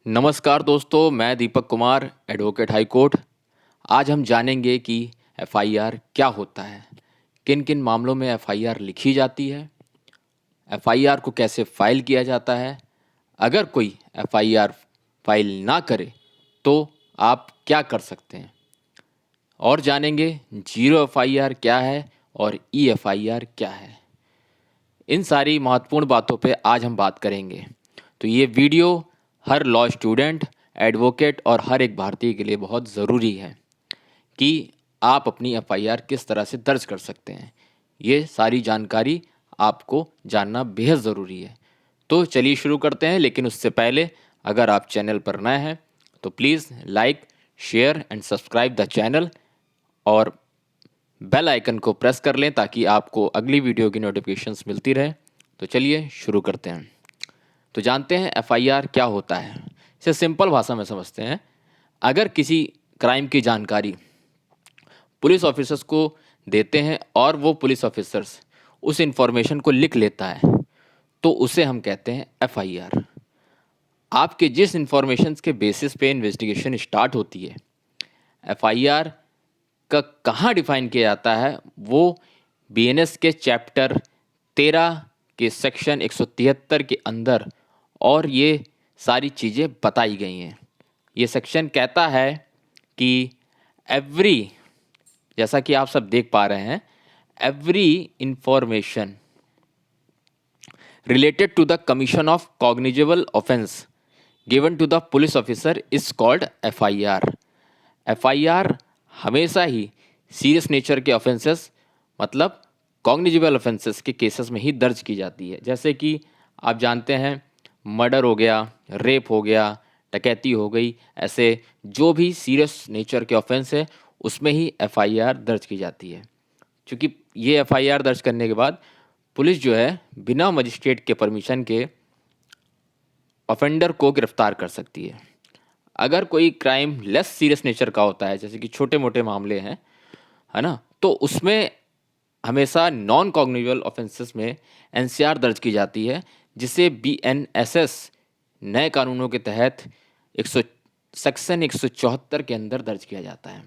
नमस्कार दोस्तों, मैं Deepak Kumar, advocate high court. आज हम जानेंगे कि एफआईआर क्या होता है, किन किन मामलों में एफआईआर लिखी जाती है, एफआईआर को कैसे फाइल किया जाता है, अगर कोई एफआईआर फाइल ना करे तो आप क्या कर सकते हैं, और जानेंगे जीरो एफआईआर क्या है और ई एफआईआर क्या है। इन सारी महत्वपूर्ण बातों पे आज हम बात करेंगे। तो ये वीडियो हर लॉ स्टूडेंट, एडवोकेट और हर एक भारतीय के लिए बहुत ज़रूरी है कि आप अपनी एफआईआर किस तरह से दर्ज कर सकते हैं। ये सारी जानकारी आपको जानना बेहद ज़रूरी है। तो चलिए शुरू करते हैं, लेकिन उससे पहले अगर आप चैनल पर नए हैं तो please like, share and subscribe the channel और बेल आइकन को प्रेस कर लें ताकि आपको अगली वीडियो की नोटिफिकेशंस मिलती रहे। तो चलिए शुरू करते हैं। तो जानते हैं एफआईआर क्या होता है। इसे सिंपल भाषा में समझते हैं। अगर किसी क्राइम की जानकारी पुलिस ऑफिसर्स को देते हैं और वो पुलिस ऑफिसर्स उस इंफॉर्मेशन को लिख लेता है तो उसे हम कहते हैं एफआईआर। आपके जिस इंफॉर्मेशन के बेसिस पे इन्वेस्टिगेशन स्टार्ट होती है, एफआईआर का कहाँ डिफाइन किया जाता है वो बीएनएस के चैप्टर 13 के सेक्शन 173 के अंदर, और ये सारी चीज़ें बताई गई हैं। ये सेक्शन कहता है कि एवरी, जैसा कि आप सब देख पा रहे हैं, every information related to the commission of cognizable offense given to the police officer is called FIR। FIR हमेशा ही सीरियस नेचर के ऑफेंसेस, मतलब कॉग्निजिबल ऑफेंसेस के केसेस में ही दर्ज की जाती है। जैसे कि आप जानते हैं, मर्डर हो गया, रेप हो गया, डकैती हो गई, ऐसे जो भी सीरियस नेचर के ऑफेंस है उसमें ही एफआईआर दर्ज की जाती है। क्योंकि ये एफआईआर दर्ज करने के बाद पुलिस जो है बिना मजिस्ट्रेट के परमिशन के ऑफेंडर को गिरफ्तार कर सकती है। अगर कोई क्राइम लेस सीरियस नेचर का होता है, जैसे कि छोटे मोटे मामले हैं, है ना, तो उसमें हमेशा नॉन कॉग्निबल ऑफेंसेस में एनसीआर दर्ज की जाती है, जिसे बीएनएसएस नए कानूनों के तहत 100 सेक्शन 174 के अंदर दर्ज किया जाता है।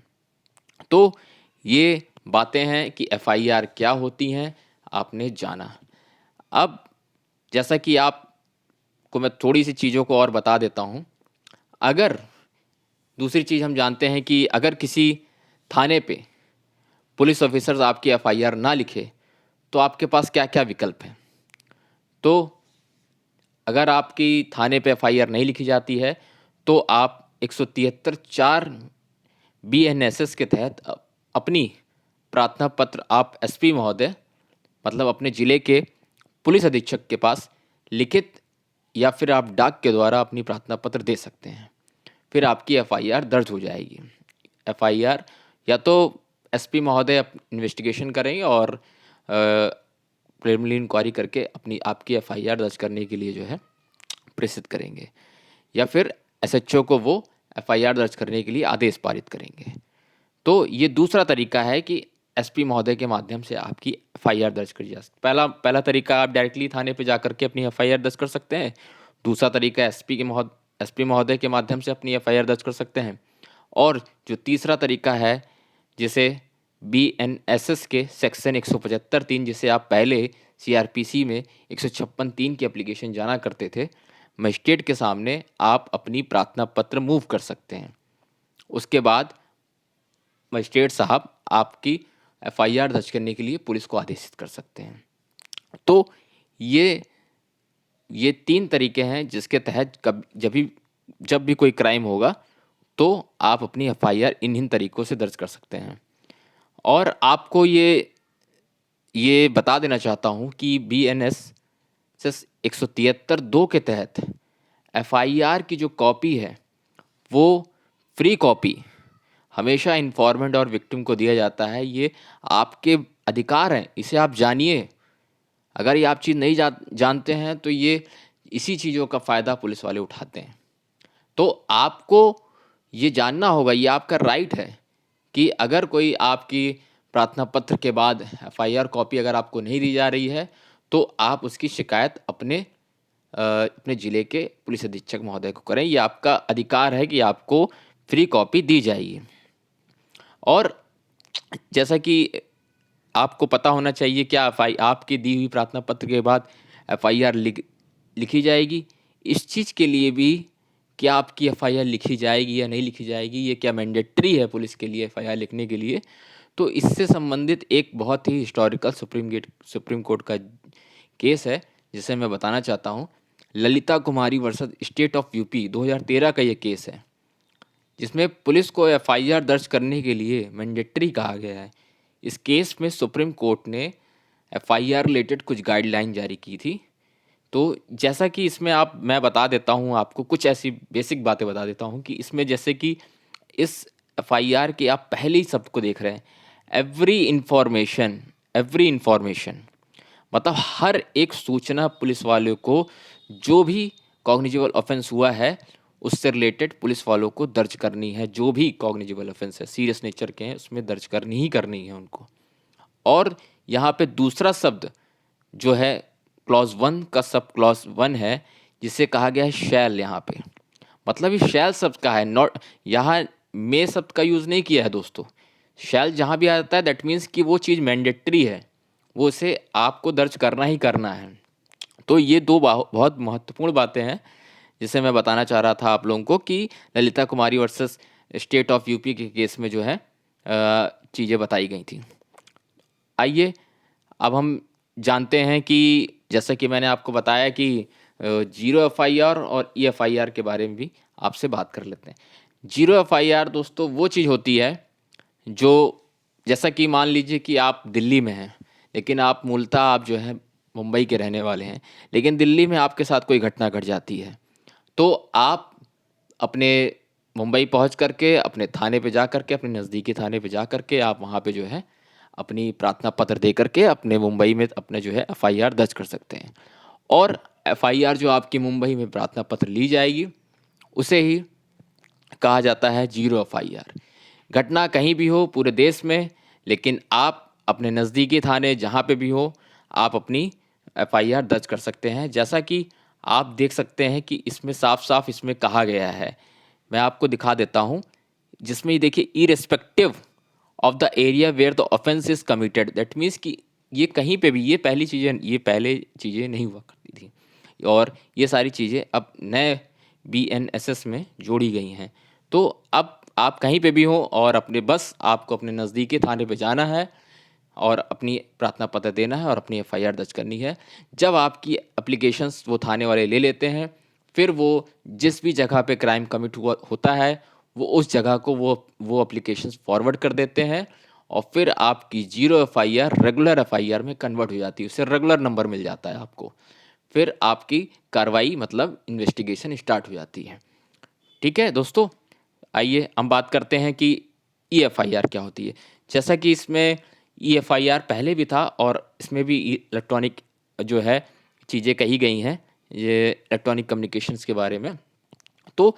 तो ये बातें हैं कि एफआईआर क्या होती हैं, आपने जाना। अब जैसा कि आपको मैं थोड़ी सी चीज़ों को और बता देता हूँ। अगर दूसरी चीज़ हम जानते हैं कि अगर किसी थाने पे पुलिस ऑफिसर्स आपकी एफआईआर ना लिखे तो आपके पास क्या क्या विकल्प हैं। तो अगर आपकी थाने पे एफआईआर नहीं लिखी जाती है तो आप 173(4) बीएनएसएस के तहत अपनी प्रार्थना पत्र आप एसपी महोदय, मतलब अपने ज़िले के पुलिस अधीक्षक के पास लिखित या फिर आप डाक के द्वारा अपनी प्रार्थना पत्र दे सकते हैं। फिर आपकी एफआईआर दर्ज हो जाएगी। एफआईआर या तो एसपी महोदय इन्वेस्टिगेशन करेंगे और प्रिलिमिनरी इंक्वायरी करके अपनी आपकी एफआईआर दर्ज करने के लिए जो है प्रेषित करेंगे, या फिर एसएचओ को वो एफआईआर दर्ज करने के लिए आदेश पारित करेंगे। तो ये दूसरा तरीका है कि एसपी महोदय के माध्यम से आपकी एफआईआर दर्ज करी जा सकती। पहला तरीका, आप डायरेक्टली थाने पे जा करके अपनी एफआईआर दर्ज कर सकते हैं। दूसरा तरीका एसपी महोदय के माध्यम से अपनी एफआईआर दर्ज कर सकते हैं। और जो तीसरा तरीका है, जिसे बीएनएसएस के सेक्शन 175(3), जिसे आप पहले सीआरपीसी में 156(3) की एप्लीकेशन जाना करते थे, मजिस्ट्रेट के सामने आप अपनी प्रार्थना पत्र मूव कर सकते हैं। उसके बाद मजिस्ट्रेट साहब आपकी एफआईआर दर्ज करने के लिए पुलिस को आदेशित कर सकते हैं। तो ये 3 तरीके हैं जिसके तहत जब भी कोई क्राइम होगा तो आप अपनी एफआईआर इन्हीं तरीकों से दर्ज कर सकते हैं। और आपको ये बता देना चाहता हूँ कि बीएनएस 173(2) के तहत एफआईआर की जो कॉपी है वो फ्री कॉपी हमेशा इन्फॉर्मेंट और विक्टिम को दिया जाता है। ये आपके अधिकार हैं, इसे आप जानिए। अगर ये आप चीज़ नहीं जानते हैं तो ये इसी चीज़ों का फ़ायदा पुलिस वाले उठाते हैं। तो आपको ये जानना होगा, ये आपका राइट है कि अगर कोई आपकी प्रार्थना पत्र के बाद एफआईआर कॉपी अगर आपको नहीं दी जा रही है तो आप उसकी शिकायत अपने अपने ज़िले के पुलिस अधीक्षक महोदय को करें। ये आपका अधिकार है कि आपको फ्री कॉपी दी जाएगी। और जैसा कि आपको पता होना चाहिए, क्या आपकी दी हुई प्रार्थना पत्र के बाद एफआईआर लिखी जाएगी। इस चीज़ के लिए भी क्या आपकी एफआईआर लिखी जाएगी या नहीं लिखी जाएगी, ये क्या मैंडेटरी है पुलिस के लिए एफआईआर लिखने के लिए, तो इससे संबंधित एक बहुत ही हिस्टोरिकल सुप्रीम कोर्ट का केस है जिसे मैं बताना चाहता हूँ। ललिता कुमारी वर्सेस स्टेट ऑफ यूपी 2013 का ये केस है, जिसमें पुलिस को एफआईआर दर्ज करने के लिए मैंडेटरी कहा गया है। इस केस में सुप्रीम कोर्ट ने एफआईआर रिलेटेड कुछ गाइडलाइन जारी की थी। तो जैसा कि इसमें मैं बता देता हूँ आपको, कुछ ऐसी बेसिक बातें बता देता हूँ कि इसमें जैसे कि इस एफआईआर के आप पहले ही शब्द को देख रहे हैं, एवरी इंफॉर्मेशन, मतलब हर एक सूचना पुलिस वाले को जो भी कॉग्निजेबल ऑफेंस हुआ है उससे रिलेटेड पुलिस वालों को दर्ज करनी है। जो भी कॉग्निजेबल ऑफेंस है, सीरियस नेचर के हैं, उसमें दर्ज करनी ही करनी है उनको। और यहाँ पे दूसरा शब्द जो है क्लॉज 1 का सब क्लॉज 1 है, जिसे कहा गया है शैल। यहाँ पे मतलब ये शैल शब्द का है, नॉट यहाँ मे शब्द का यूज़ नहीं किया है दोस्तों। शैल जहाँ भी आ जाता है दैट मीन्स कि वो चीज़ मैंडेटरी है, वो उसे आपको दर्ज करना ही करना है। तो ये दो बहुत महत्वपूर्ण बातें हैं जिसे मैं बताना चाह रहा था आप लोगों को कि ललिता कुमारी वर्सेस स्टेट ऑफ यूपी के केस में जो है चीज़ें बताई गई थी। आइए अब हम जानते हैं कि जैसा कि मैंने आपको बताया कि जीरो एफआईआर और ई एफआईआर के बारे में भी आपसे बात कर लेते हैं। जीरो एफआईआर दोस्तों वो चीज़ होती है जो, जैसा कि मान लीजिए कि आप दिल्ली में हैं, लेकिन आप मूलतः आप जो है मुंबई के रहने वाले हैं, लेकिन दिल्ली में आपके साथ कोई घटना घट जाती है, तो आप अपने मुंबई पहुंच करके अपने थाने पे जा करके, अपने नज़दीकी थाने पे जा करके आप वहाँ पे जो है अपनी प्रार्थना पत्र दे करके अपने मुंबई में अपने जो है एफआईआर दर्ज कर सकते हैं। और एफआईआर जो आपकी मुंबई में प्रार्थना पत्र ली जाएगी उसे ही कहा जाता है जीरो एफआईआर। घटना कहीं भी हो पूरे देश में, लेकिन आप अपने नज़दीकी थाने जहाँ पे भी हो आप अपनी एफआईआर दर्ज कर सकते हैं। जैसा कि आप देख सकते हैं कि इसमें साफ साफ इसमें कहा गया है, मैं आपको दिखा देता हूँ, जिसमें ये देखिए irrespective of the area where the offence is committed, that means कि ये कहीं पे भी, ये पहले चीज़ें नहीं हुआ करती थी और ये सारी चीज़ें अब नए बीएनएसएस में जोड़ी गई हैं। तो अब आप कहीं पे भी हो और अपने बस आपको अपने नज़दीकी थाने पे जाना है और अपनी प्रार्थना पत्र देना है और अपनी एफआईआर दर्ज करनी है। जब आपकी एप्लीकेशंस वो थाने वाले ले लेते हैं, फिर वो जिस भी जगह पे क्राइम कमिट हुआ होता है वो उस जगह को वो एप्लीकेशंस फॉरवर्ड कर देते हैं और फिर आपकी जीरो एफआईआर रेगुलर एफआईआर में कन्वर्ट हो जाती है, उससे रेगुलर नंबर मिल जाता है आपको। फिर आपकी कार्रवाई मतलब इन्वेस्टिगेशन स्टार्ट हो जाती है। ठीक है दोस्तों, आइए हम बात करते हैं कि ईएफआईआर क्या होती है। जैसा कि इसमें ईएफआईआर पहले भी था और इसमें भी इलेक्ट्रॉनिक जो है चीज़ें कही गई हैं, ये इलेक्ट्रॉनिक कम्युनिकेशंस के बारे में। तो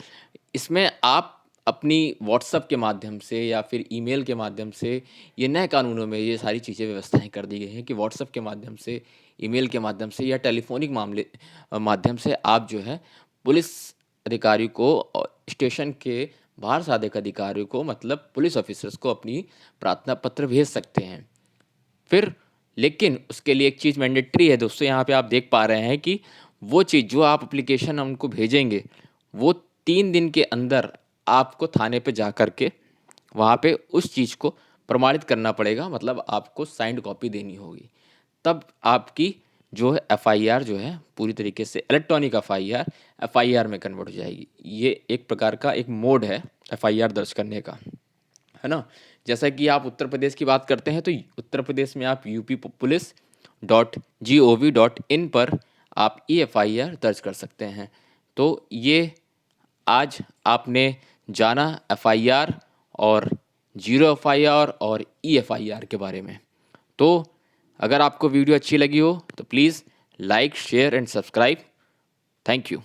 इसमें आप अपनी व्हाट्सएप के माध्यम से या फिर ईमेल के माध्यम से, ये नए कानूनों में ये सारी चीज़ें व्यवस्थाएं कर दी गई हैं कि व्हाट्सएप के माध्यम से, ईमेल के माध्यम से या टेलीफोनिक माध्यम से आप जो है पुलिस अधिकारी को और स्टेशन के बाहर साधक अधिकारियों को मतलब पुलिस ऑफिसर्स को अपनी प्रार्थना पत्र भेज सकते हैं। फिर लेकिन उसके लिए एक चीज़ मैंडेटरी है दोस्तों, यहाँ पे आप देख पा रहे हैं कि वो चीज़ जो आप एप्लीकेशन उनको भेजेंगे वो 3 दिन के अंदर आपको थाने पे जा कर के वहाँ पे उस चीज़ को प्रमाणित करना पड़ेगा, मतलब आपको साइंड कॉपी देनी होगी। तब आपकी जो है एफआईआर जो है पूरी तरीके से इलेक्ट्रॉनिक एफआईआर में कन्वर्ट हो जाएगी। ये एक प्रकार का एक मोड है एफआईआर दर्ज करने का, है ना। जैसा कि आप उत्तर प्रदेश की बात करते हैं तो उत्तर प्रदेश में आप up.gov.in पर आप EFIR दर्ज कर सकते हैं। तो ये आज आपने जाना FIR और जीरो FIR और EFIR के बारे में। तो अगर आपको वीडियो अच्छी लगी हो तो please like share and subscribe. Thank you.